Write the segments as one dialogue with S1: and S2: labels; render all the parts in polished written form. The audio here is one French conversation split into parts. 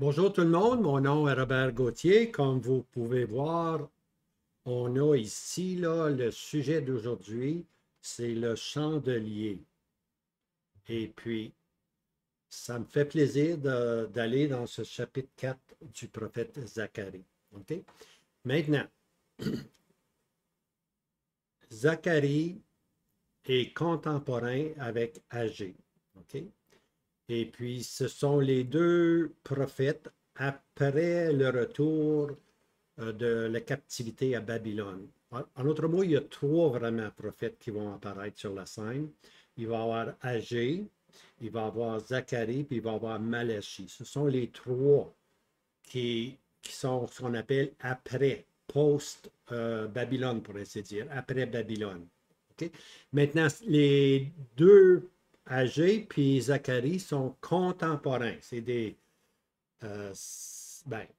S1: Bonjour tout le monde, mon nom est Robert Gauthier. Comme vous pouvez voir, on a ici le sujet d'aujourd'hui, c'est le chandelier. Et puis, ça me fait plaisir d'aller dans ce chapitre 4 du prophète Zacharie. OK? Maintenant, Zacharie est contemporain avec Agé. OK? Et puis, ce sont les deux prophètes après le retour de la captivité à Babylone. En autre mot, il y a trois vraiment prophètes qui vont apparaître sur la scène. Il va y avoir Agé, il va y avoir Zacharie, puis il va y avoir Malachie. Ce sont les trois qui sont ce qu'on appelle après, post-Babylone, pour ainsi dire, après Babylone. Okay? Maintenant, les deux Agé puis Zacharie sont contemporains. C'est des,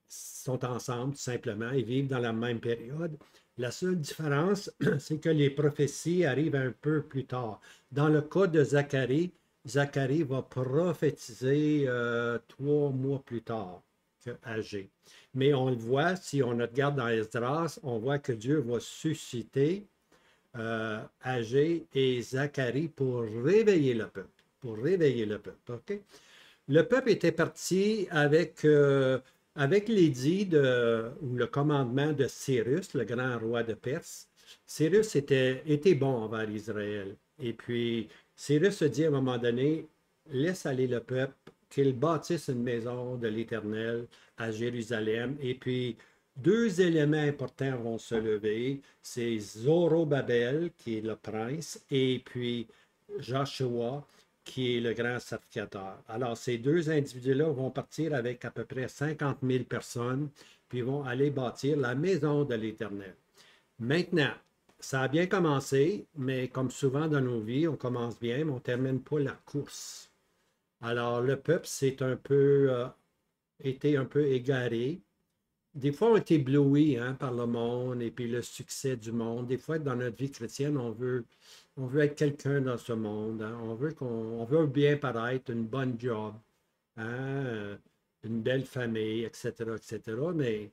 S1: sont ensemble, tout simplement. Ils vivent dans la même période. La seule différence, c'est que les prophéties arrivent un peu plus tard. Dans le cas de Zacharie, Zacharie va prophétiser 3 mois plus tard que Agé. Mais on le voit, si on regarde dans Esdras, on voit que Dieu va susciter Agé et Zacharie pour réveiller le peuple. Pour réveiller le peuple. OK? Le peuple était parti avec l'édit ou le commandement de Cyrus, le grand roi de Perse. Cyrus était bon envers Israël. Et puis, Cyrus se dit à un moment donné, laisse aller le peuple, qu'il bâtisse une maison de l'Éternel à Jérusalem. Et puis, deux éléments importants vont se lever. C'est Zorobabel, qui est le prince, et puis Joshua, qui est le grand sacrificateur. Alors, ces deux individus-là vont partir avec à peu près 50 000 personnes, puis vont aller bâtir la maison de l'Éternel. Maintenant, ça a bien commencé, mais comme souvent dans nos vies, on commence bien, mais on ne termine pas la course. Alors, le peuple s'est été un peu égaré. Des fois, on est ébloui par le monde et puis le succès du monde. Des fois, dans notre vie chrétienne, on veut être quelqu'un dans ce monde. On veut bien paraître, une bonne job, hein, une belle famille, etc., etc. Mais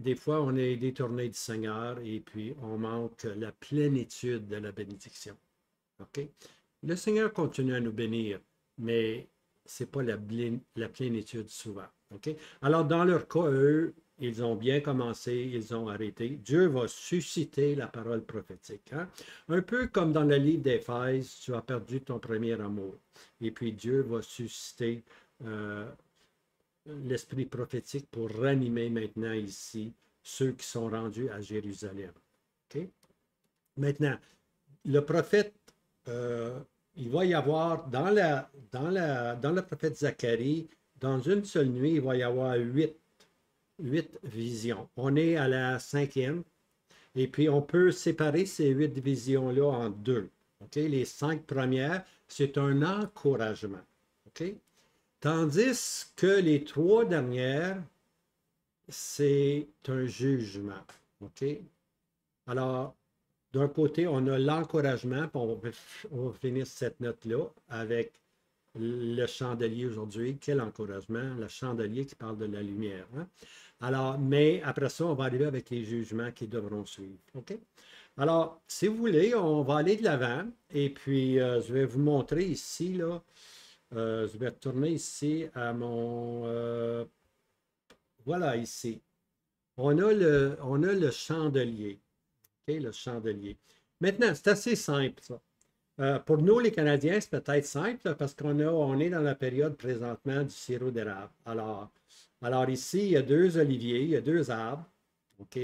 S1: des fois, on est détourné du Seigneur et puis on manque la plénitude de la bénédiction. OK? Le Seigneur continue à nous bénir, mais ce n'est pas la plénitude souvent. OK? Alors, dans leur cas, eux, ils ont bien commencé, ils ont arrêté. Dieu va susciter la parole prophétique. Hein? Un peu comme dans le livre d'Éphèse, tu as perdu ton premier amour. Et puis Dieu va susciter euh, l'esprit prophétique pour ranimer maintenant ici ceux qui sont rendus à Jérusalem. OK? Maintenant, le prophète, euh, il va y avoir dans le prophète Zacharie, dans une seule nuit, il va y avoir huit visions. On est à la cinquième, et puis on peut séparer ces huit visions-là en deux. Okay? Les 5 premières, c'est un encouragement. Okay? Tandis que les 3 dernières, c'est un jugement. OK? Alors, d'un côté, on a l'encouragement, puis on va finir cette note-là avec le chandelier aujourd'hui. Quel encouragement, le chandelier qui parle de la lumière. Hein? Alors, mais après ça, on va arriver avec les jugements qui devront suivre. OK? Alors, si vous voulez, on va aller de l'avant et puis je vais vous montrer ici, là, je vais retourner ici à mon... voilà, ici. On a le chandelier. OK, le chandelier. Maintenant, c'est assez simple, ça. Pour nous, les Canadiens, c'est peut-être simple parce on est dans la période présentement du sirop d'érable. Alors ici, il y a deux oliviers, il y a deux arbres. OK?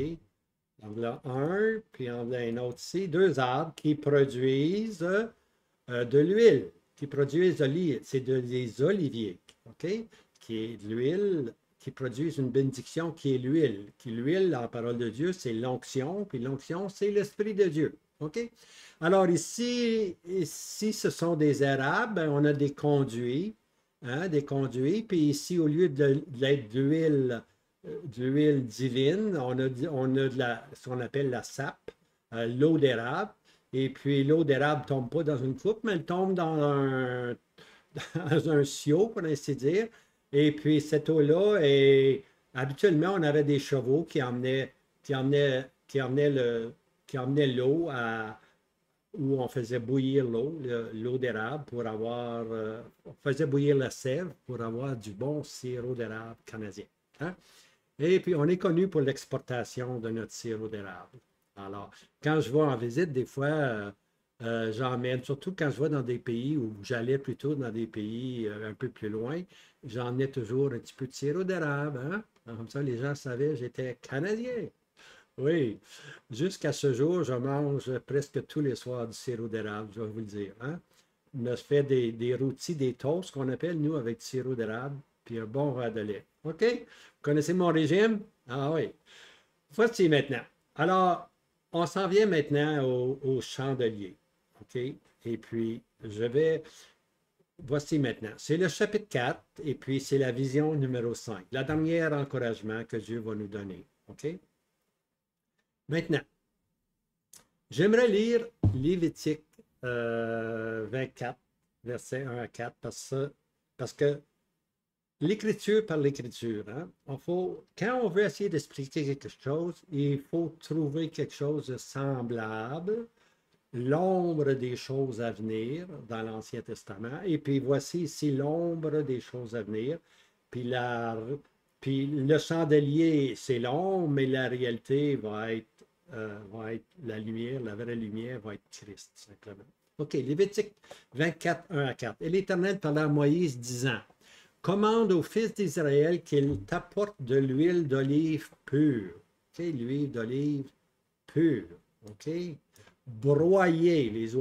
S1: Donc là, un, puis on a un autre ici, deux arbres qui produisent de l'huile, qui produisent de l'huile. C'est des oliviers. OK? Qui est de l'huile, qui produisent une bénédiction qui est l'huile. L'huile, la parole de Dieu, c'est l'onction, puis l'onction, c'est l'Esprit de Dieu. OK? Alors ici, ce sont des érables, ben, on a des conduits, hein, des conduits, puis ici, au lieu d'être de l'huile divine, on a ce qu'on appelle la sape, l'eau d'érable, et puis l'eau d'érable ne tombe pas dans une coupe, mais elle tombe dans un seau, pour ainsi dire. Et puis cette eau-là, habituellement, on avait des chevaux qui emmenaient l'eau où on faisait bouillir l'eau d'érable on faisait bouillir la sève pour avoir du bon sirop d'érable canadien. Hein? Et puis, on est connu pour l'exportation de notre sirop d'érable. Alors, quand je vais en visite, des fois, j'emmène, surtout quand je vais dans des pays où j'allais plutôt dans des pays un peu plus loin, j'emmenais toujours un petit peu de sirop d'érable. Hein? Comme ça, les gens savaient que j'étais Canadien. Oui, jusqu'à ce jour, je mange presque tous les soirs du sirop d'érable, je vais vous le dire. Hein? Je me fais des rôtis, des toasts qu'on appelle, nous, avec du sirop d'érable, puis un bon verre de lait. OK? Vous connaissez mon régime? Ah oui. Voici maintenant. Alors, on s'en vient maintenant au chandelier. OK? Et puis, voici maintenant. C'est le chapitre 4, et puis c'est la vision numéro 5. La dernière encouragement que Dieu va nous donner. OK? Maintenant, j'aimerais lire Lévitique 24, versets 1 à 4, parce que l'écriture par l'écriture, hein, quand on veut essayer d'expliquer quelque chose, il faut trouver quelque chose de semblable, l'ombre des choses à venir dans l'Ancien Testament, et puis voici ici l'ombre des choses à venir, puis le chandelier, c'est l'ombre, mais la réalité va être la lumière, la vraie lumière va être Christ, simplement. OK, Lévitique 24, 1 à 4. Et l'Éternel parla à Moïse, disant, commande aux fils d'Israël qu'ils t'apportent de l'huile d'olive pure. OK, l'huile d'olive pure. OK? Broyée. Les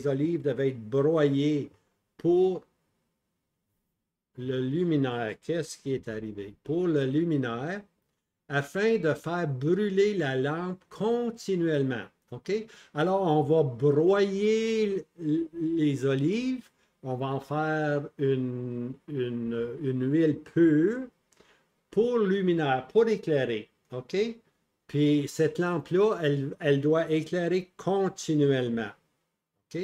S1: olives devaient être broyées pour le luminaire. Qu'est-ce qui est arrivé? Pour le luminaire, afin de faire brûler la lampe continuellement. OK? Alors, on va broyer les olives, on va en faire une huile pure pour luminaire, pour éclairer. OK? Puis cette lampe-là, elle doit éclairer continuellement. OK?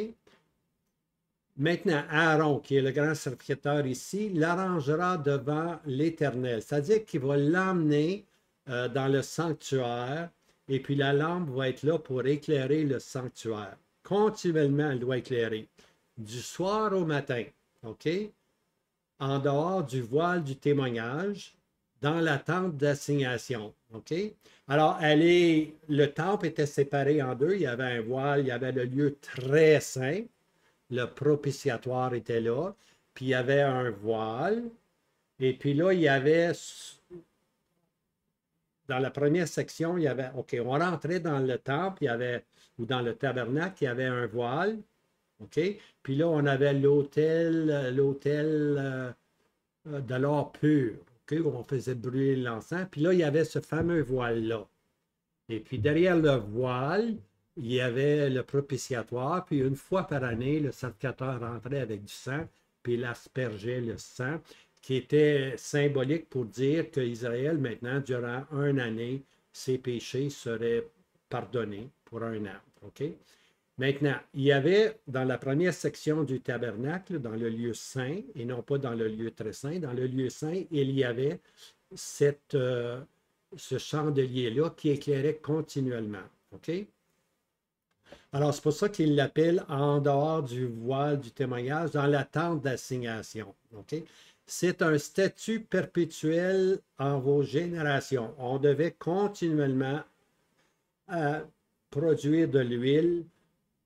S1: Maintenant, Aaron, qui est le grand sacrificateur ici, l'arrangera devant l'Éternel. C'est-à-dire qu'il va l'emmener dans le sanctuaire, et puis la lampe va être là pour éclairer le sanctuaire. Continuellement, elle doit éclairer. Du soir au matin, OK? En dehors du voile du témoignage, dans la tente d'assignation, OK? Alors, le temple était séparé en deux. Il y avait un voile, il y avait le lieu très saint. Le propitiatoire était là. Puis il y avait un voile. Et puis là, il y avait dans la première section, il y avait, OK, on rentrait dans le temple, ou dans le tabernacle, il y avait un voile, OK? Puis là, on avait l'autel de l'or pur, OK? Où on faisait brûler l'encens. Puis là, il y avait ce fameux voile-là. Et puis derrière le voile, il y avait le propitiatoire. Puis une fois par année, le sacrificateur rentrait avec du sang, puis il aspergeait le sang, qui était symbolique pour dire qu'Israël, maintenant, durant une année, ses péchés seraient pardonnés pour un an. OK? Maintenant, il y avait dans la première section du tabernacle, dans le lieu saint, et non pas dans le lieu très saint, dans le lieu saint, il y avait ce chandelier-là qui éclairait continuellement. OK? Alors, c'est pour ça qu'il l'appelle en dehors du voile du témoignage, dans la tente d'assignation. OK? C'est un statut perpétuel en vos générations. On devait continuellement produire de l'huile.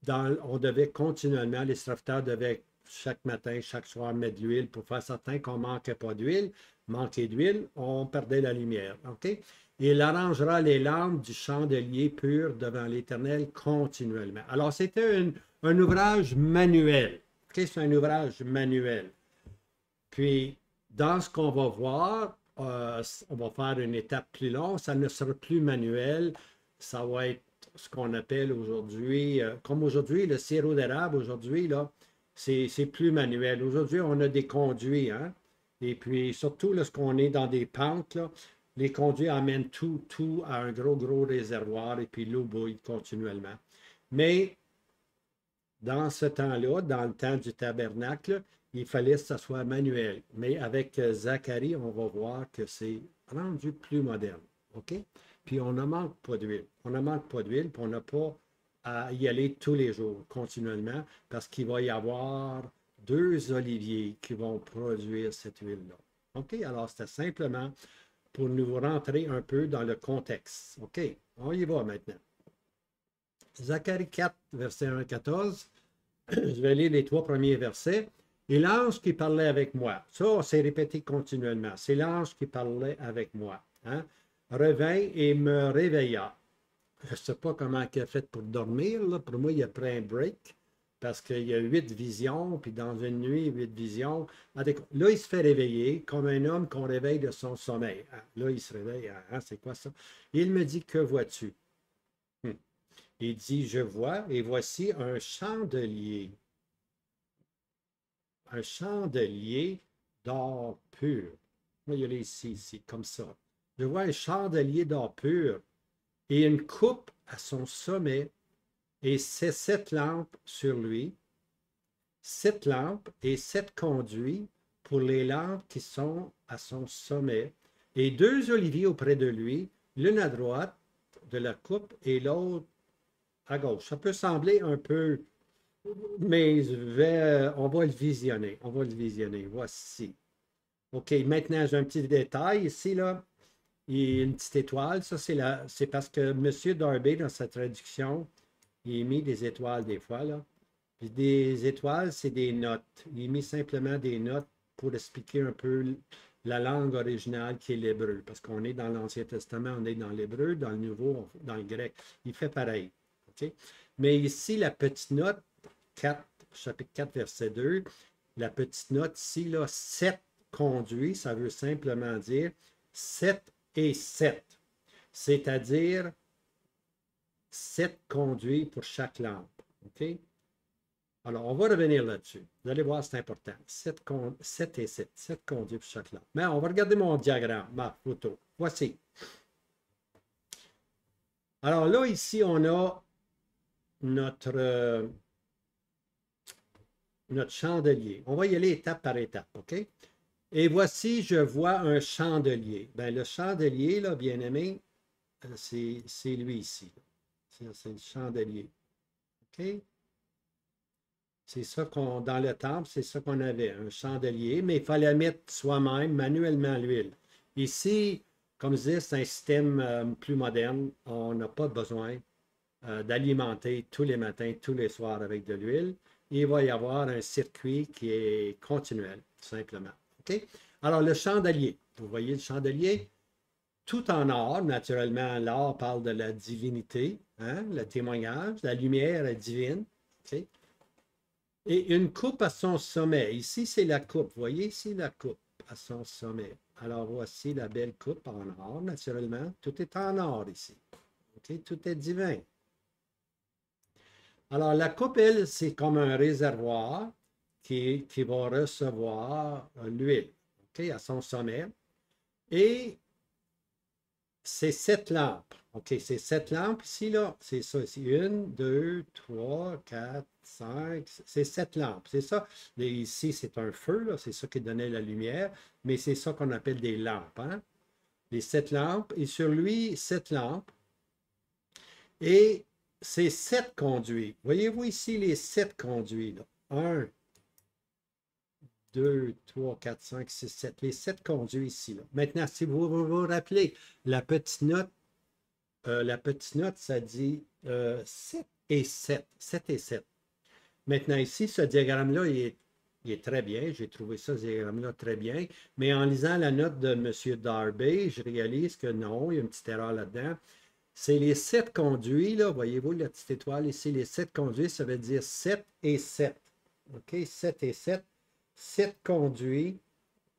S1: On devait continuellement, les serviteurs devaient chaque matin, chaque soir mettre de l'huile pour faire certain qu'on ne manquait pas d'huile. Manquer d'huile, on perdait la lumière. OK? Et il arrangera les lampes du chandelier pur devant l'Éternel continuellement. Alors, c'était un ouvrage manuel. OK? C'est un ouvrage manuel. Puis, dans ce qu'on va voir, on va faire une étape plus longue. Ça ne sera plus manuel. Ça va être ce qu'on appelle aujourd'hui, comme aujourd'hui, le sirop d'érable, aujourd'hui, là, c'est plus manuel. Aujourd'hui, on a des conduits, hein? Et puis, surtout, lorsqu'on est dans des pentes, là, les conduits amènent tout à un gros réservoir et puis l'eau bouille continuellement. Mais dans ce temps-là, dans le temps du tabernacle, il fallait que ça soit manuel. Mais avec Zacharie, on va voir que c'est rendu plus moderne. OK? Puis on ne manque pas d'huile. On ne manque pas d'huile, puis on n'a pas à y aller tous les jours, continuellement, parce qu'il va y avoir deux oliviers qui vont produire cette huile-là. OK? Alors, c'était simplement pour nous rentrer un peu dans le contexte. OK? On y va maintenant. Zacharie 4, verset 1 à 14. Je vais lire les trois premiers versets. Et l'ange qui parlait avec moi, ça, c'est répété continuellement. C'est l'ange qui parlait avec moi. Hein? Revint et me réveilla. Je ne sais pas comment il a fait pour dormir. Là. Pour moi, il a pris un break parce qu'il y a 8 visions, puis dans une nuit, 8 visions. Là, il se fait réveiller comme un homme qu'on réveille de son sommeil. Hein? Là, il se réveille. Hein? C'est quoi ça? Il me dit, que vois-tu? Il dit, je vois, et voici un chandelier d'or pur. Voyez-le ici, comme ça. Je vois un chandelier d'or pur et une coupe à son sommet et ses 7 lampes sur lui, 7 lampes et 7 conduits pour les lampes qui sont à son sommet, et 2 oliviers auprès de lui, l'une à droite de la coupe et l'autre à gauche. Ça peut sembler un peu, mais on va le visionner. On va le visionner. Voici. OK, maintenant, j'ai un petit détail ici, là. Il y a une petite étoile. Ça, c'est parce que M. Darby, dans sa traduction, il a mis des étoiles des fois, là. Puis des étoiles, c'est des notes. Il a mis simplement des notes pour expliquer un peu la langue originale qui est l'hébreu. Parce qu'on est dans l'Ancien Testament, on est dans l'hébreu, dans le Nouveau, dans le grec. Il fait pareil. Okay? Mais ici, la petite note, 4, chapitre 4, verset 2, la petite note ici, là, 7 conduits, ça veut simplement dire 7 et 7. C'est-à-dire 7 conduits pour chaque lampe. OK? Alors, on va revenir là-dessus. Vous allez voir, c'est important. 7 et 7. 7 conduits pour chaque lampe. Mais on va regarder mon diagramme, ma photo. Voici. Alors là, ici, on a notre chandelier. On va y aller étape par étape, OK? Et voici, je vois un chandelier. Bien, le chandelier, là, bien aimé, c'est lui ici. C'est le chandelier. OK? C'est ça qu'on, dans le temple, c'est ça qu'on avait, un chandelier, mais il fallait mettre soi-même manuellement l'huile. Ici, comme je disais, c'est un système plus moderne. On n'a pas besoin d'alimenter tous les matins, tous les soirs avec de l'huile. Il va y avoir un circuit qui est continuel, tout simplement. OK? Alors, le chandelier, vous voyez le chandelier, tout en or, naturellement, l'or parle de la divinité, hein, le témoignage, la lumière est divine. OK? Et une coupe à son sommet. Ici, c'est la coupe. Vous voyez ici la coupe à son sommet. Alors, voici la belle coupe en or, naturellement. Tout est en or ici. OK? Tout est divin. Alors, la coupe, elle, c'est comme un réservoir qui va recevoir l'huile, OK, à son sommet. Et c'est 7 lampes. OK, c'est 7 lampes ici, là. C'est ça ici. 1, 2, 3, 4, 5. C'est 7 lampes. C'est ça. Et ici, c'est un feu, là. C'est ça qui donnait la lumière. Mais c'est ça qu'on appelle des lampes, hein? Les 7 lampes. Et sur lui, 7 lampes. Et c'est 7 conduits. Voyez-vous ici les 7 conduits, là? 1, 2, 3, 4, 5, 6, 7. Les 7 conduits ici, là. Maintenant, si vous vous rappelez, la petite note, ça dit 7 et 7. 7 et 7. Maintenant, ici, ce diagramme-là, il est très bien. J'ai trouvé ce diagramme-là très bien. Mais en lisant la note de M. Darby, je réalise que non, il y a une petite erreur là-dedans. C'est les 7 conduits, là. Voyez-vous la petite étoile ici? Les 7 conduits, ça veut dire 7 et 7. OK? 7 et 7. 7 conduits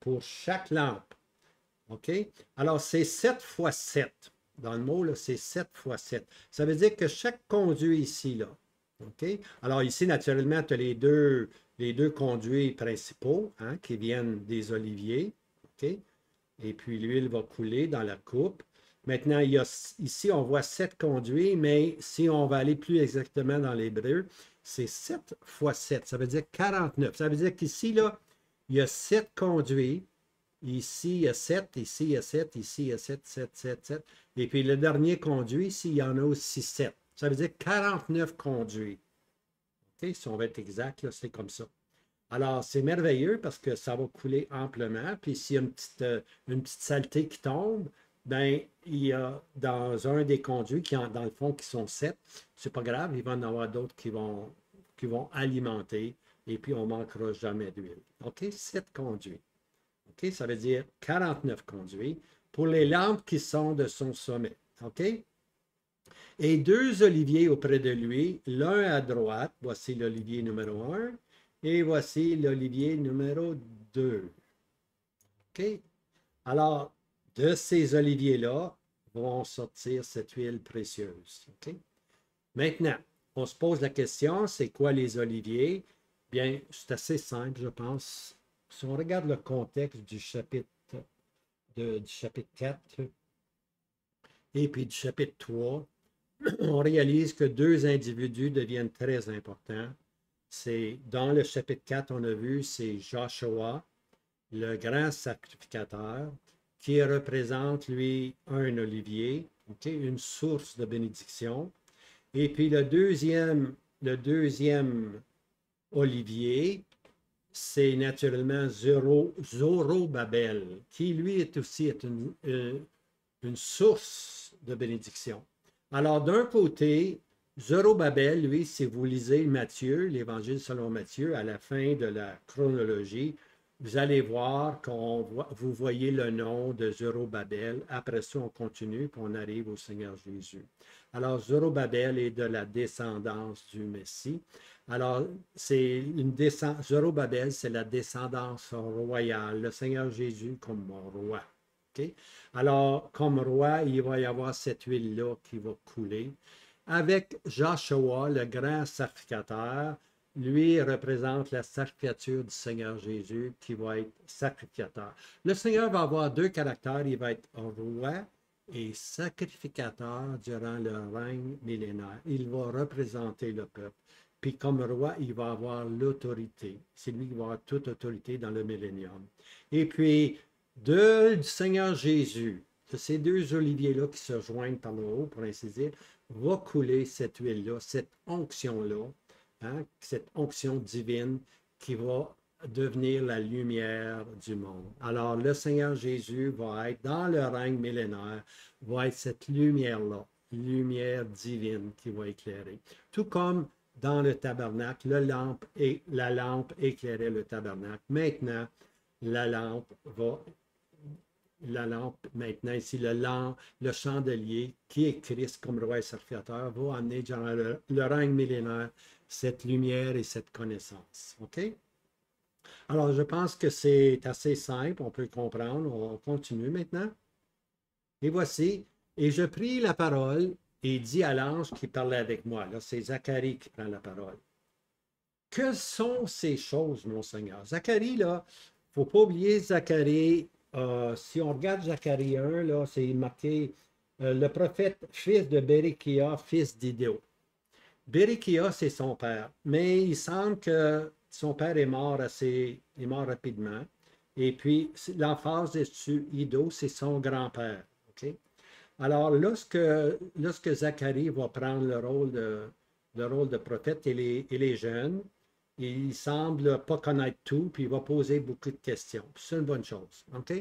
S1: pour chaque lampe. OK? Alors, c'est 7 fois 7. Dans le mot, là, c'est 7 fois 7. Ça veut dire que chaque conduit ici, là. OK? Alors, ici, naturellement, tu as les deux conduits principaux, hein, qui viennent des oliviers. OK? Et puis, l'huile va couler dans la coupe. Maintenant, ici, on voit 7 conduits, mais si on va aller plus exactement dans l'hébreu, c'est 7 fois 7. Ça veut dire 49. Ça veut dire qu'ici, là, il y a 7 conduits. Ici, il y a 7. Ici, il y a 7. Ici, il y a 7, 7, 7, 7. Et puis le dernier conduit, ici, il y en a aussi 7. Ça veut dire 49 conduits. OK? Si on va être exact, là, c'est comme ça. Alors, c'est merveilleux parce que ça va couler amplement. Puis s'il y a une petite saleté qui tombe, ben il y a dans un des conduits dans le fond, qui sont 7. C'est pas grave, il va y en avoir d'autres qui vont alimenter et puis on ne manquera jamais d'huile. OK? 7 conduits. OK? Ça veut dire 49 conduits pour les lampes qui sont de son sommet. OK? Et 2 oliviers auprès de lui, l'un à droite, voici l'olivier numéro 1, et voici l'olivier numéro 2. OK? Alors, de ces oliviers-là vont sortir cette huile précieuse. OK? Maintenant, on se pose la question, c'est quoi les oliviers? Bien, c'est assez simple, je pense. Si on regarde le contexte du chapitre 4 et puis du chapitre 3, on réalise que 2 individus deviennent très importants. C'est dans le chapitre 4, on a vu, c'est Joshua, le grand sacrificateur, qui représente, lui, un olivier, okay, une source de bénédiction. Et puis le deuxième olivier, c'est naturellement Zorobabel, qui lui est aussi une source de bénédiction. Alors, d'un côté, Zorobabel, lui, si vous lisez Matthieu, l'Évangile selon Matthieu, à la fin de la chronologie, vous allez voir vous voyez le nom de Zorobabel. Après ça, on continue, puis on arrive au Seigneur Jésus. Alors, Zorobabel est de la descendance du Messie. Alors, Zorobabel, c'est la descendance royale, le Seigneur Jésus comme mon roi. Okay? Alors, comme roi, il va y avoir cette huile-là qui va couler. Avec Joshua, le grand sacrificateur, lui représente la sacrificature du Seigneur Jésus qui va être sacrificateur. Le Seigneur va avoir 2 caractères. Il va être roi et sacrificateur durant le règne millénaire. Il va représenter le peuple. Puis comme roi, il va avoir l'autorité. C'est lui qui va avoir toute autorité dans le millénium. Et puis, du Seigneur Jésus, de ces 2 oliviers-là qui se joignent par le haut, pour ainsi dire, va couler cette huile-là, cette onction-là, hein, cette onction divine qui va devenir la lumière du monde. Alors, le Seigneur Jésus va être, dans le règne millénaire, va être cette lumière-là, lumière divine qui va éclairer. Tout comme dans le tabernacle, la lampe éclairait le tabernacle. Maintenant, la lampe maintenant ici, le chandelier qui est Christ comme roi et sacrificateur va amener dans le règne millénaire cette lumière et cette connaissance. OK? Alors, je pense que c'est assez simple, on peut le comprendre. On continue maintenant. Et voici, et je pris la parole et dis à l'ange qui parlait avec moi. Là, c'est Zacharie qui prend la parole. Que sont ces choses, mon Seigneur? Zacharie, là, il ne faut pas oublier Zacharie. Si on regarde Zacharie 1, là, c'est marqué le prophète, fils de Bérichia, fils d'Idéo. Bérichia, c'est son père, mais il semble que son père est mort rapidement. Et puis, l'emphase dessus, Iddo, c'est son grand-père. Okay? Alors, lorsque Zacharie va prendre le rôle de prophète, il est jeune. Il ne semble pas connaître tout, puis il va poser beaucoup de questions. C'est une bonne chose. OK?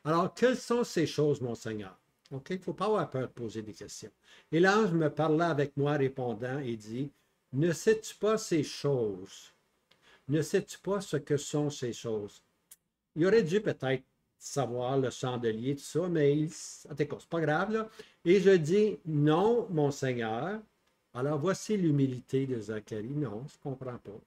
S1: Alors, quelles sont ces choses, mon Seigneur? OK? Il ne faut pas avoir peur de poser des questions. Et l'ange me parla avec moi, répondant, et dit, ne sais-tu pas ces choses? Ne sais-tu pas ce que sont ces choses? Il aurait dû peut-être savoir le chandelier, tout ça, mais en tout cas, c'est pas grave, là. Et je dis, non, mon Seigneur. Alors, voici l'humilité de Zacharie. Non, je ne comprends pas.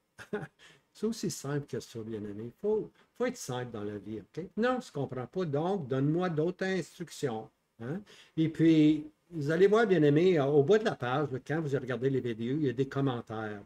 S1: C'est aussi simple que ça, bien-aimé. Il faut être simple dans la vie, OK? Non, je ne comprends pas. Donc, donne-moi d'autres instructions. Hein? Et puis, vous allez voir, bien-aimé, au bas de la page, quand vous regardez les vidéos, il y a des commentaires.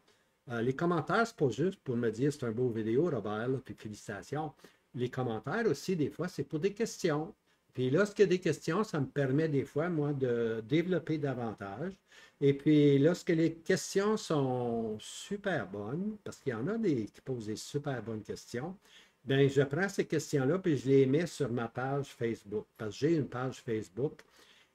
S1: Les commentaires, ce n'est pas juste pour me dire c'est un beau vidéo, Robert, là, puis félicitations. Les commentaires aussi, des fois, c'est pour des questions. Puis lorsqu'il y a des questions, ça me permet des fois, moi, de développer davantage. Et puis, lorsque les questions sont super bonnes, parce qu'il y en a des qui posent des super bonnes questions, bien, je prends ces questions-là puis je les mets sur ma page Facebook. Parce que j'ai une page Facebook.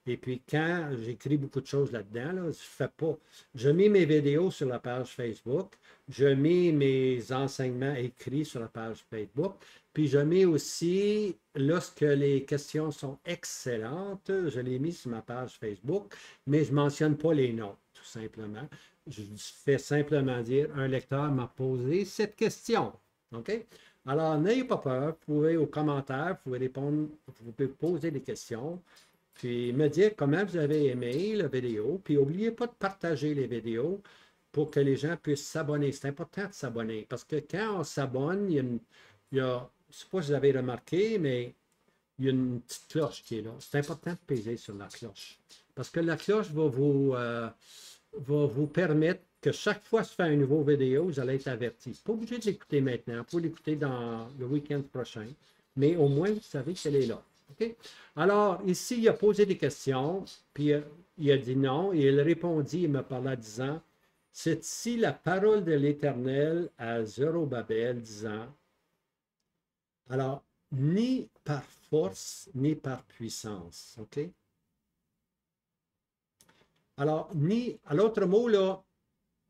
S1: Et puis, quand j'écris beaucoup de choses là-dedans, là, je fais pas. Je mets mes vidéos sur la page Facebook. Je mets mes enseignements écrits sur la page Facebook. Puis, je mets aussi, lorsque les questions sont excellentes, je les mets sur ma page Facebook, mais je ne mentionne pas les noms, tout simplement. Je fais simplement dire, un lecteur m'a posé cette question. OK? Alors, n'ayez pas peur. Vous pouvez, aux commentaires, vous pouvez répondre, vous pouvez poser des questions. Puis me dire comment vous avez aimé la vidéo. Puis n'oubliez pas de partager les vidéos pour que les gens puissent s'abonner. C'est important de s'abonner parce que quand on s'abonne, je ne sais pas si vous avez remarqué, mais il y a une petite cloche qui est là. C'est important de peser sur la cloche parce que la cloche va vous permettre que chaque fois que je fais une nouvelle vidéo, vous allez être averti. Pas obligé de l'écouter maintenant. Vous pouvez l'écouter dans le week-end prochain, mais au moins vous savez qu'elle est là. OK? Alors, ici, il a posé des questions, puis il a dit non, et il répondit, il me parlait disant, c'est ici la parole de l'Éternel à Zorobabel, disant, alors, ni par force, ni par puissance. OK? Alors, ni, à l'autre mot, là,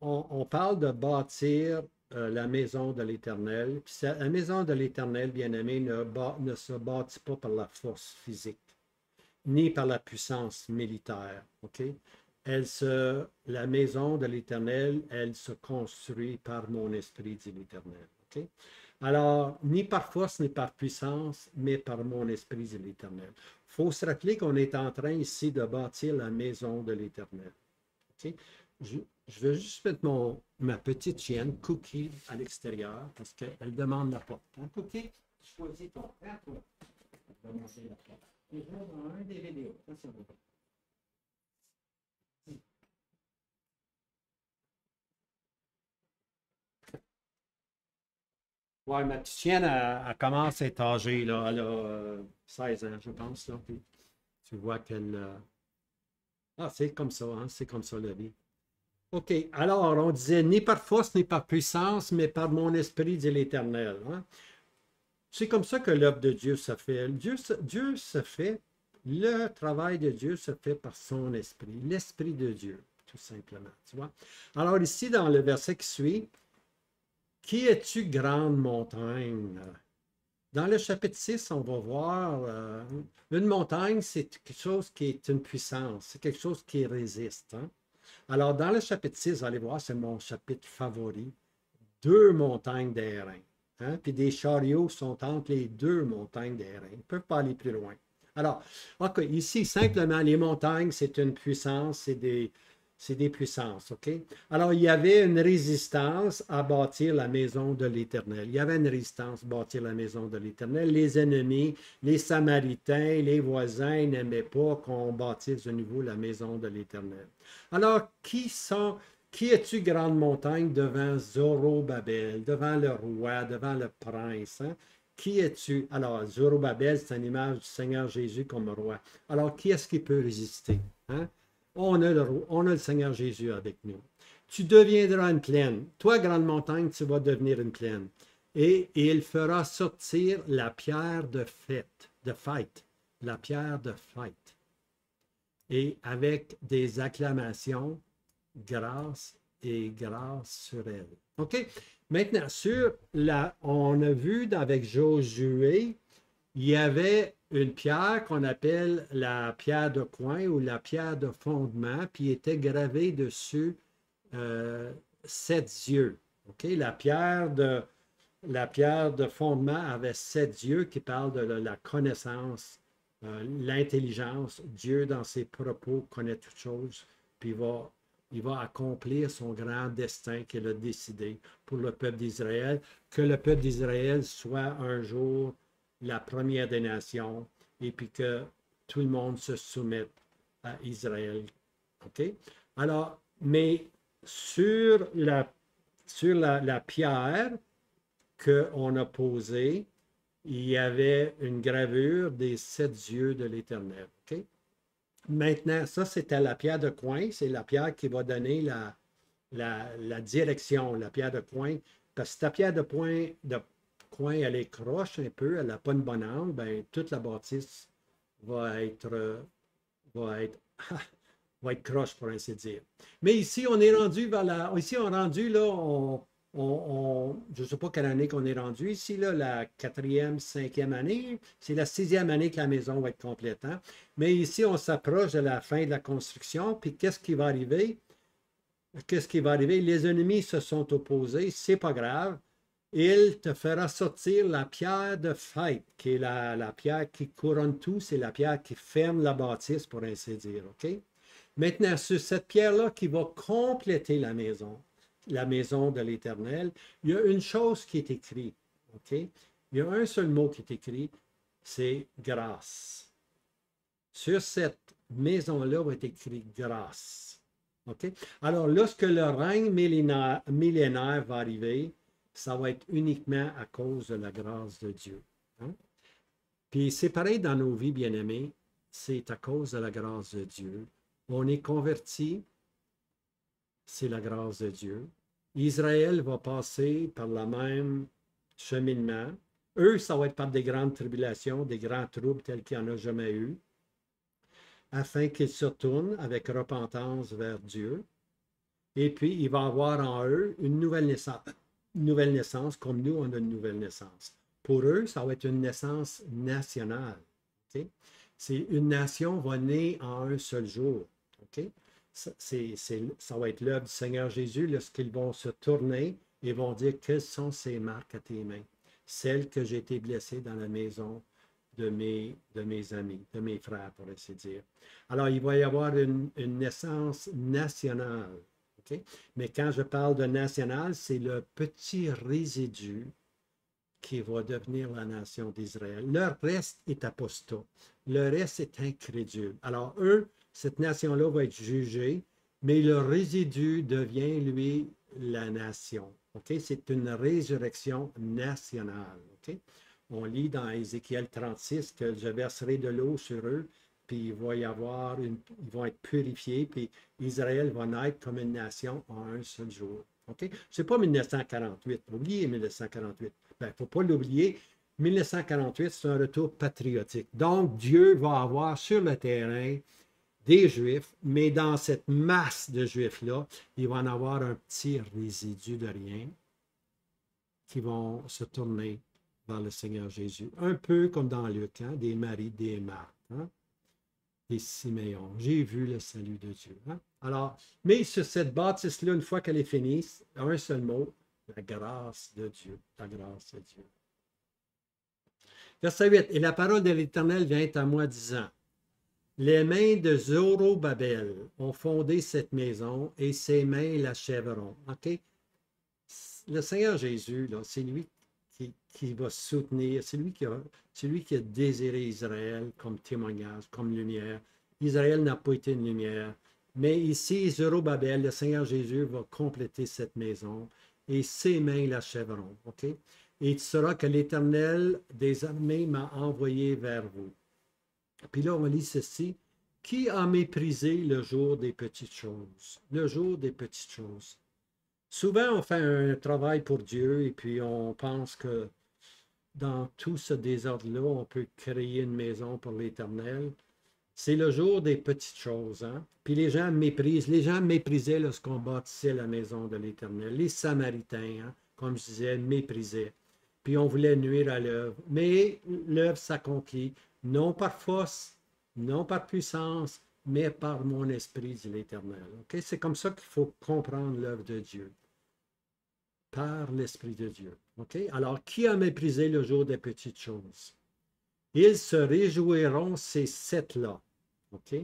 S1: on parle de bâtir la maison de l'Éternel. Puis la maison de l'Éternel, bien-aimé, ne se bâtit pas par la force physique, ni par la puissance militaire. OK? La maison de l'Éternel, elle se construit par mon esprit, dit l'Éternel. OK? Alors, ni par force, ni par puissance, mais par mon esprit, dit l'Éternel. Il faut se rappeler qu'on est en train ici de bâtir la maison de l'Éternel. OK? Je vais juste mettre ma petite chienne, Cookie, à l'extérieur parce qu'elle demande la porte. Hein, Cookie, choisis ton frère, toi. Elle va demander la porte. Et je vais dans un des vidéos. Ça, c'est bon. Ouais, ma petite chienne, elle commence à être âgée, là. Elle a 16 ans, je pense. Là. Puis tu vois qu'elle. Ah, c'est comme ça, hein? C'est comme ça la vie. OK. Alors, on disait ni par force, ni par puissance, mais par mon esprit, dit l'Éternel. Hein? C'est comme ça que l'œuvre de Dieu se fait. Dieu se fait, le travail de Dieu se fait par son esprit, l'esprit de Dieu, tout simplement. Tu vois? Alors ici, dans le verset qui suit, qui es-tu, grande montagne? Dans le chapitre 6, on va voir une montagne, c'est quelque chose qui est une puissance, c'est quelque chose qui résiste. Hein? Alors, dans le chapitre 6, vous allez voir, c'est mon chapitre favori, deux montagnes d'airain. Hein? Puis des chariots sont entre les deux montagnes d'airain. Ils ne peuvent pas aller plus loin. Alors, OK, ici, simplement, les montagnes, c'est une puissance, c'est des puissances, OK? Alors, il y avait une résistance à bâtir la maison de l'Éternel. Il y avait une résistance à bâtir la maison de l'Éternel. Les ennemis, les Samaritains, les voisins n'aimaient pas qu'on bâtisse de nouveau la maison de l'Éternel. Alors, qui es-tu, grande montagne, devant Zorobabel, devant le roi, devant le prince? Hein? Qui es-tu? Alors, Zorobabel, c'est une image du Seigneur Jésus comme roi. Alors, qui est-ce qui peut résister? Hein? On a le Seigneur Jésus avec nous. Tu deviendras une plaine. Toi, grande montagne, tu vas devenir une plaine. Et il fera sortir la pierre de fête, la pierre de fête. Et avec des acclamations, grâce et grâce sur elle. OK? Maintenant, on a vu avec Josué, il y avait une pierre qu'on appelle la pierre de coin ou la pierre de fondement, puis il était gravé dessus 7 yeux. OK? La pierre de fondement avait 7 yeux qui parlent de la connaissance, l'intelligence. Dieu, dans ses propos, connaît toutes choses, puis il va accomplir son grand destin qu'il a décidé pour le peuple d'Israël, que le peuple d'Israël soit un jour la première des nations, et puis que tout le monde se soumette à Israël. OK? Alors, mais sur la pierre qu'on a posée, il y avait une gravure des 7 yeux de l'Éternel. OK? Maintenant, ça, c'était la pierre de coin. C'est la pierre qui va donner la direction, la pierre de coin. Parce que ta pierre de coin, elle est croche un peu, elle n'a pas une bonne angle, ben, toute la bâtisse va être, va être, va être croche, pour ainsi dire. Mais ici, on est rendu vers la. Ici, on est rendu là, je ne sais pas quelle année qu'on est rendu ici, là, la quatrième, cinquième année. C'est la 6e année que la maison va être complète, hein. Mais ici, on s'approche de la fin de la construction. Puis qu'est-ce qui va arriver? Qu'est-ce qui va arriver? Les ennemis se sont opposés, c'est pas grave. Il te fera sortir la pierre de fête, qui est la pierre qui couronne tout, c'est la pierre qui ferme la bâtisse, pour ainsi dire. OK? Maintenant, sur cette pierre-là qui va compléter la maison de l'Éternel, il y a une chose qui est écrite. OK? Il y a un seul mot qui est écrit, c'est grâce. Sur cette maison-là va être écrit grâce. OK? Alors, lorsque le règne millénaire va arriver, ça va être uniquement à cause de la grâce de Dieu. Hein? Puis c'est pareil dans nos vies, bien-aimés, c'est à cause de la grâce de Dieu. On est converti, c'est la grâce de Dieu. Israël va passer par le même cheminement. Eux, ça va être par des grandes tribulations, des grands troubles tels qu'il n'y en a jamais eu, afin qu'ils se tournent avec repentance vers Dieu. Et puis, il va avoir en eux une nouvelle naissance. Une nouvelle naissance, comme nous, on a une nouvelle naissance. Pour eux, ça va être une naissance nationale. Okay? C'est une nation va naître en un seul jour. Okay? Ça va être l'œuvre du Seigneur Jésus lorsqu'ils vont se tourner et vont dire quelles sont ces marques à tes mains. Celles que j'ai été blessé dans la maison de mes amis, de mes frères, pour ainsi dire. Alors, il va y avoir une naissance nationale. Okay? Mais quand je parle de national, c'est le petit résidu qui va devenir la nation d'Israël. Le reste est apostat. Le reste est incrédule. Alors, eux, cette nation-là va être jugée, mais le résidu devient, lui, la nation. Okay? C'est une résurrection nationale. Okay? On lit dans Ézéchiel 36 que je verserai de l'eau sur eux, puis il va y avoir ils vont être purifiés, puis Israël va naître comme une nation en un seul jour. Okay? Ce n'est pas 1948. Oubliez 1948. Il ne faut pas l'oublier. 1948, c'est un retour patriotique. Donc, Dieu va avoir sur le terrain des Juifs, mais dans cette masse de Juifs-là, il va en avoir un petit résidu de rien qui vont se tourner vers le Seigneur Jésus. Un peu comme dans Luc, hein, des Marie, des Marthe, hein, des Siméon. J'ai vu le salut de Dieu. Hein. Alors, mais sur cette bâtisse-là, une fois qu'elle est finie, un seul mot, la grâce de Dieu. La grâce de Dieu. Verset 8. Et la parole de l'Éternel vient à moi disant, les mains de Zorobabel ont fondé cette maison et ses mains l'achèveront. OK? Le Seigneur Jésus, c'est lui qui va soutenir, c'est lui qui a désiré Israël comme témoignage, comme lumière. Israël n'a pas été une lumière. Mais ici, Zorobabel, le Seigneur Jésus va compléter cette maison et ses mains l'achèveront. OK? Et il sera que l'Éternel des armées m'a envoyé vers vous. Puis là, on lit ceci. Qui a méprisé le jour des petites choses? Le jour des petites choses. Souvent, on fait un travail pour Dieu et puis on pense que dans tout ce désordre-là, on peut créer une maison pour l'Éternel. C'est le jour des petites choses. Hein? Puis les gens méprisent. Les gens méprisaient lorsqu'on bâtissait la maison de l'Éternel. Les Samaritains, hein, comme je disais, méprisaient. Puis on voulait nuire à l'œuvre. Mais l'œuvre s'accomplit, non par force, non par puissance, mais par mon esprit, dit l'Éternel. Okay? C'est comme ça qu'il faut comprendre l'œuvre de Dieu. Par l'Esprit de Dieu. Okay? Alors, qui a méprisé le jour des petites choses? Ils se réjouiront, ces sept-là. OK?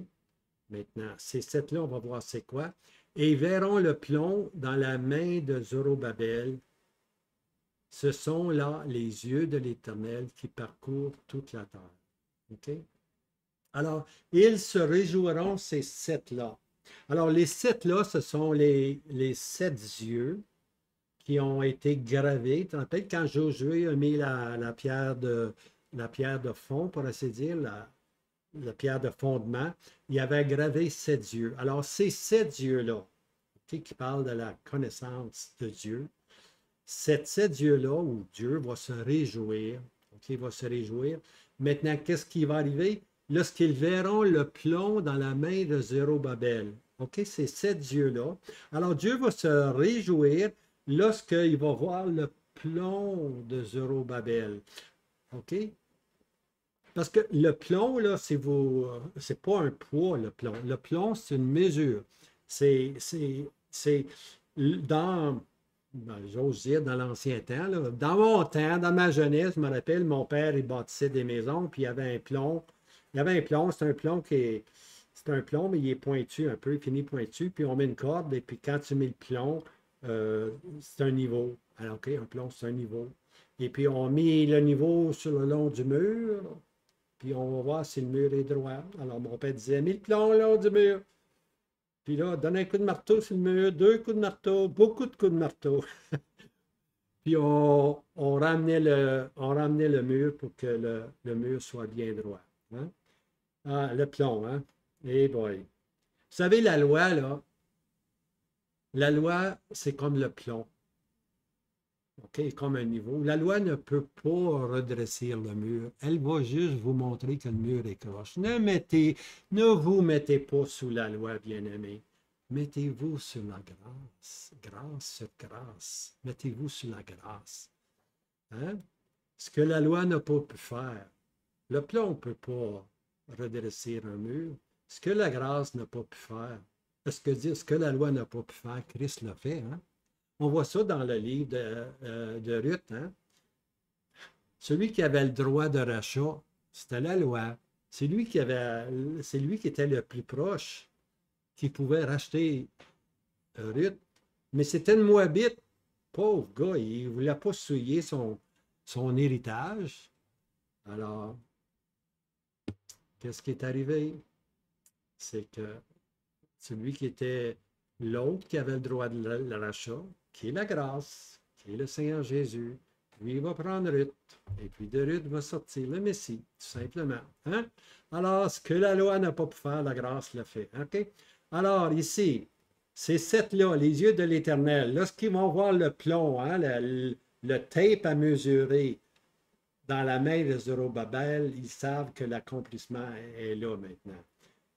S1: Maintenant, ces sept-là, on va voir c'est quoi. Et ils verront le plomb dans la main de Zorobabel. Ce sont là les yeux de l'Éternel qui parcourent toute la terre. OK? Alors, ils se réjouiront, ces sept-là. Alors, les sept-là, ce sont les sept yeux qui ont été gravés. Tu te rappelles quand Josué a mis la pierre de fond, pour ainsi dire, la pierre de fondement, il avait gravé 7 dieux. Alors, ces 7 dieux-là, OK, qui parlent de la connaissance de Dieu, ces 7 dieux-là, où Dieu va se réjouir, OK, va se réjouir. Maintenant, qu'est-ce qui va arriver? Lorsqu'ils verront le plomb dans la main de Zérubabel, OK, ces 7 dieux-là. Alors, Dieu va se réjouir lorsqu'il va voir le plomb de Zérubabel. OK? Parce que le plomb, là, c'est pas un poids, le plomb. Le plomb, c'est une mesure. C'est dans, j'ose dire, dans l'ancien temps, là. Dans mon temps, dans ma jeunesse, je me rappelle, mon père, il bâtissait des maisons, puis il y avait un plomb. Il y avait un plomb, c'est un plomb c'est un plomb, mais il est pointu un peu, il finit pointu, puis on met une corde, et puis quand tu mets le plomb, c'est un niveau. Alors, OK, un plomb, c'est un niveau. Et puis, on met le niveau sur le long du mur, puis on va voir si le mur est droit. Alors, mon père disait, mets le plomb le long du mur. Puis là, donne un coup de marteau sur le mur, 2 coups de marteau, beaucoup de coups de marteau. Puis on ramenait le mur pour que le mur soit bien droit. Hein? Ah, le plomb, hein? Eh boy. Vous savez, la loi, là, la loi, c'est comme le plomb. OK, comme un niveau. La loi ne peut pas redresser le mur. Elle va juste vous montrer que le mur est croche. Ne vous mettez pas sous la loi, bien-aimés. Mettez-vous sur la grâce. Grâce sur grâce. Mettez-vous sur la grâce. Hein? Ce que la loi n'a pas pu faire. Le plomb ne peut pas redresser un mur. Ce que la grâce n'a pas pu faire. Ce que la loi n'a pas pu faire, Christ l'a fait. Hein? On voit ça dans le livre de Ruth. Hein? Celui qui avait le droit de rachat, c'était la loi. C'est lui qui était le plus proche, qui pouvait racheter Ruth. Mais c'était une Moabite. Pauvre gars, il ne voulait pas souiller son héritage. Alors, qu'est-ce qui est arrivé? C'est que celui qui était l'autre qui avait le droit de le rachat, qui est la grâce, qui est le Seigneur Jésus, lui, il va prendre Ruth. Et puis de Ruth va sortir le Messie, tout simplement. Hein? Alors, ce que la loi n'a pas pu faire, la grâce l'a fait. OK? Alors, ici, ces 7-là, les yeux de l'Éternel, lorsqu'ils vont voir le plomb, hein, le tape à mesurer dans la main de Zorobabel, ils savent que l'accomplissement est là maintenant.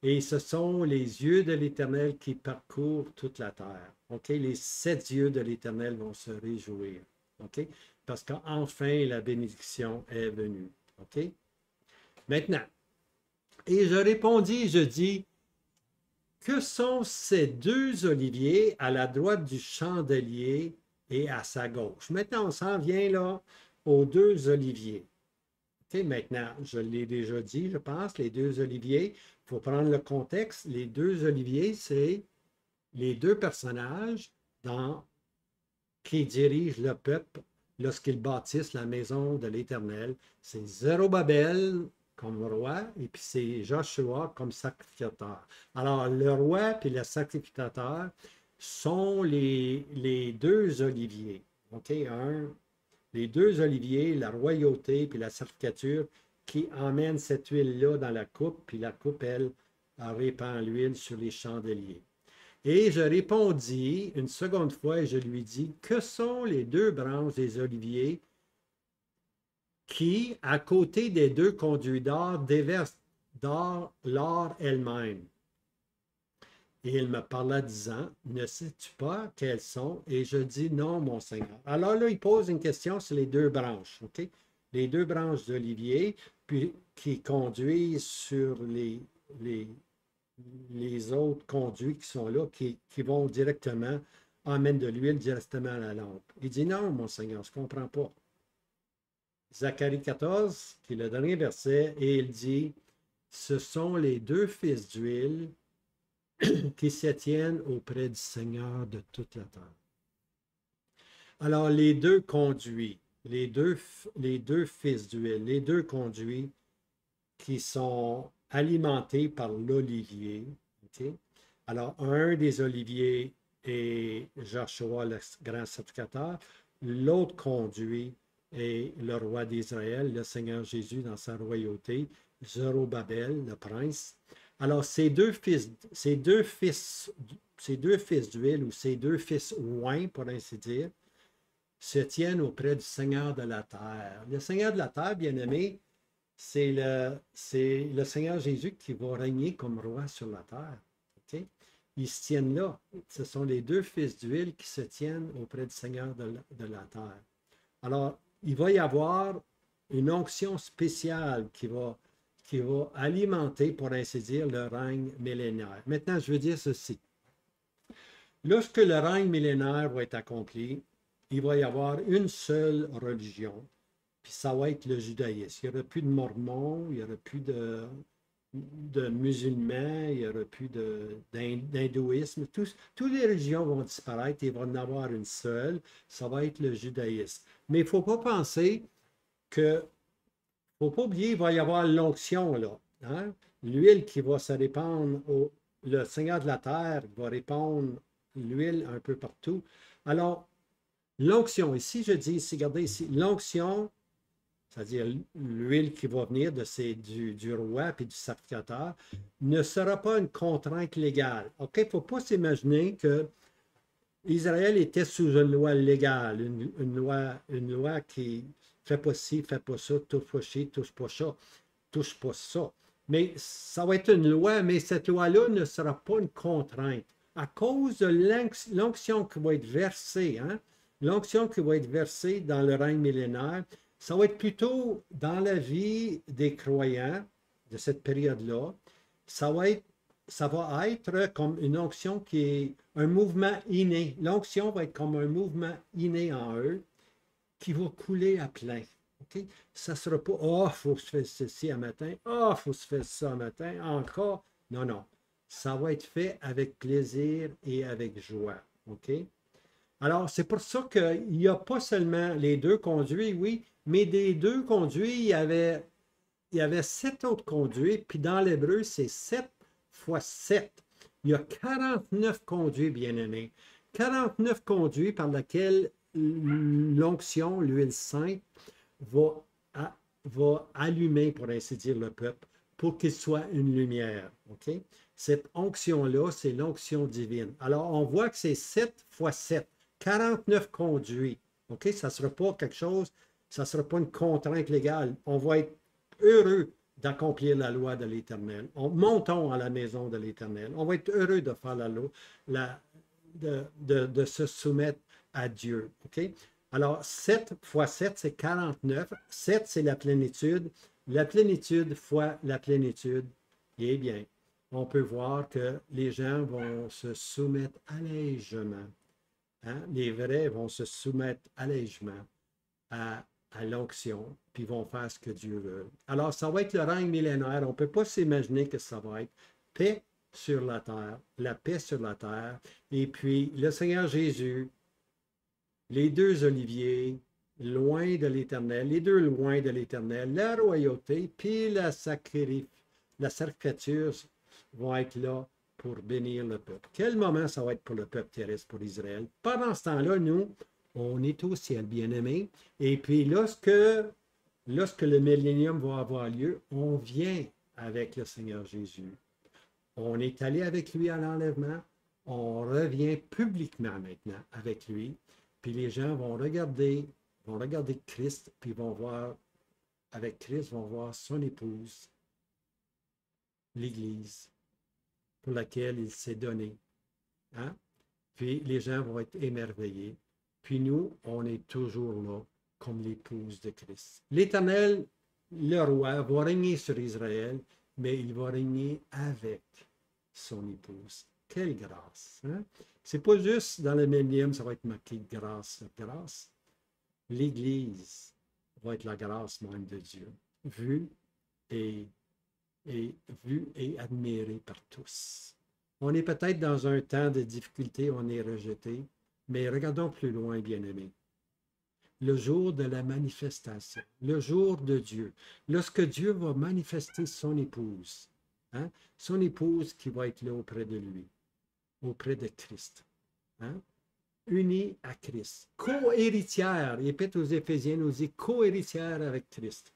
S1: Et ce sont les yeux de l'Éternel qui parcourent toute la terre. OK? Les 7 yeux de l'Éternel vont se réjouir. OK? Parce qu'enfin, la bénédiction est venue. OK? Maintenant, et je répondis, je dis, que sont ces 2 oliviers à la droite du chandelier et à sa gauche? Maintenant, on s'en vient là aux 2 oliviers. OK? Maintenant, je l'ai déjà dit, je pense, les 2 oliviers, il faut prendre le contexte. Les 2 oliviers, c'est les 2 personnages qui dirigent le peuple lorsqu'ils bâtissent la maison de l'Éternel. C'est Zérubabel comme roi et puis c'est Joshua comme sacrificateur. Alors, le roi et le sacrificateur sont les 2 oliviers. OK? Les 2 oliviers, la royauté puis la sacrificature qui emmènent cette huile-là dans la coupe, puis la coupe, elle, répand l'huile sur les chandeliers. Et je répondis une seconde fois et je lui dis, que sont les 2 branches des oliviers qui, à côté des 2 conduits d'or, déversent l'or elle-même? Et il me parla disant, ne sais-tu pas quelles sont? Et je dis, non, mon Seigneur. Alors là, il pose une question sur les 2 branches, OK? Les 2 branches d'olivier, puis qui conduisent sur les autres conduits qui sont là, qui vont directement, emmènent de l'huile directement à la lampe. Il dit, non, mon Seigneur, je ne comprends pas. Zacharie 14, qui est le dernier verset, et il dit, ce sont les 2 fils d'huile qui se tiennent auprès du Seigneur de toute la terre. Alors, les 2 conduits, les deux fils d'huile, les 2 conduits qui sont alimentés par l'olivier. Okay? Alors, un des oliviers et Joshua, le grand sacrificateur. L'autre conduit est le roi d'Israël, le Seigneur Jésus dans sa royauté, Zorobabel, le prince. Alors, ces deux fils d'huile ou ces deux fils oints, pour ainsi dire, se tiennent auprès du Seigneur de la terre. Le Seigneur de la terre, bien-aimé, c'est le Seigneur Jésus qui va régner comme roi sur la terre. Okay? Ils se tiennent là. Ce sont les deux fils d'huile qui se tiennent auprès du Seigneur de la terre. Alors, il va y avoir une onction spéciale qui va alimenter, pour ainsi dire, le règne millénaire. Maintenant, je veux dire ceci. Lorsque le règne millénaire va être accompli, il va y avoir une seule religion, puis ça va être le judaïsme. Il n'y aura plus de mormons, il n'y aura plus de musulmans, il n'y aura plus d'hindouisme. Toutes les religions vont disparaître et il va en avoir une seule, ça va être le judaïsme. Mais il ne faut pas penser que, il ne faut pas oublier, il va y avoir l'onction, là. Hein? L'huile qui va se répandre, le Seigneur de la terre va répandre l'huile un peu partout. Alors, l'onction, ici, je dis ici, regardez ici, l'onction, c'est-à-dire l'huile qui va venir du roi et du sacrificateur, ne sera pas une contrainte légale. OK? Il ne faut pas s'imaginer que Israël était sous une loi légale, une loi qui fait pas ci, fait pas ça, touche pas ci, touche pas ça, touche pas ça. Mais ça va être une loi, mais cette loi-là ne sera pas une contrainte. À cause de l'onction qui va être versée, hein? L'onction qui va être versée dans le règne millénaire, ça va être plutôt dans la vie des croyants de cette période-là. Ça va être comme une onction qui est un mouvement inné. L'onction va être comme un mouvement inné en eux qui va couler à plein. Okay? Ça ne sera pas « oh, il faut se faire ceci un matin, oh, il faut se faire ça un matin, encore. » Non, non. Ça va être fait avec plaisir et avec joie. OK? Alors, c'est pour ça qu'il n'y a pas seulement les deux conduits, oui, mais des deux conduits, il y avait 7 autres conduits, puis dans l'hébreu, c'est 7 fois 7. Il y a 49 conduits, bien-aimés. 49 conduits par lesquels l'onction, l'huile sainte, va allumer, pour ainsi dire, le peuple pour qu'il soit une lumière. OK? Cette onction-là, c'est l'onction divine. Alors, on voit que c'est 7 fois 7, 49 conduits. OK? Ça ne sera pas quelque chose, ça ne sera pas une contrainte légale. On va être heureux d'accomplir la loi de l'Éternel. Montons à la maison de l'Éternel. On va être heureux de faire la loi, de se soumettre à Dieu. OK? Alors, 7 fois 7, c'est 49. 7, c'est la plénitude. La plénitude fois la plénitude. Eh bien, on peut voir que les gens vont se soumettre allègement. Hein? Les vrais vont se soumettre allègement à l'onction, puis vont faire ce que Dieu veut. Alors, ça va être le règne millénaire. On ne peut pas s'imaginer que ça va être paix sur la terre, la paix sur la terre. Et puis, le Seigneur Jésus, les deux oliviers, loin de l'Éternel, les deux loin de l'Éternel, la royauté, puis la sacrificature vont être là pour bénir le peuple. Quel moment ça va être pour le peuple terrestre, pour Israël? Pendant ce temps-là, nous, on est au ciel, bien-aimés. Et puis, lorsque le millénium va avoir lieu, on vient avec le Seigneur Jésus. On est allé avec lui à l'enlèvement. On revient publiquement maintenant avec lui. Puis les gens vont regarder Christ, puis vont voir, avec Christ, vont voir son épouse, l'Église, pour laquelle il s'est donné. Hein? Puis les gens vont être émerveillés. Puis nous, on est toujours là comme l'épouse de Christ. L'Éternel, le roi, va régner sur Israël, mais il va régner avec son épouse. Quelle grâce! Hein? C'est pas juste dans le millénium, ça va être marqué grâce, grâce. L'Église va être la grâce même de Dieu, vue et admirée par tous. On est peut-être dans un temps de difficulté, on est rejeté, mais regardons plus loin, bien-aimés. Le jour de la manifestation, le jour de Dieu, lorsque Dieu va manifester son épouse, hein, son épouse qui va être là auprès de lui, auprès de Christ. Hein? Unis à Christ. Co-héritière. L'Épître aux Éphésiens nous dit co-héritière avec Christ.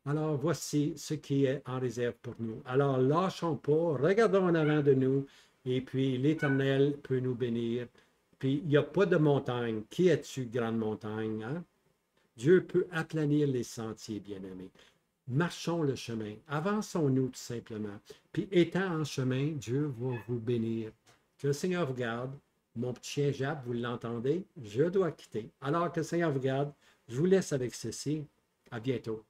S1: Alors, voici ce qui est en réserve pour nous. Alors, lâchons pas, regardons en avant de nous, et puis l'Éternel peut nous bénir. Puis, il n'y a pas de montagne. Qui es-tu, grande montagne? Hein? Dieu peut aplanir les sentiers, bien-aimés. Marchons le chemin, avançons-nous tout simplement. Puis, étant en chemin, Dieu va vous bénir. Que le Seigneur vous garde. Mon petit chien jappe, vous l'entendez? Je dois quitter. Alors que le Seigneur vous garde, je vous laisse avec ceci. À bientôt.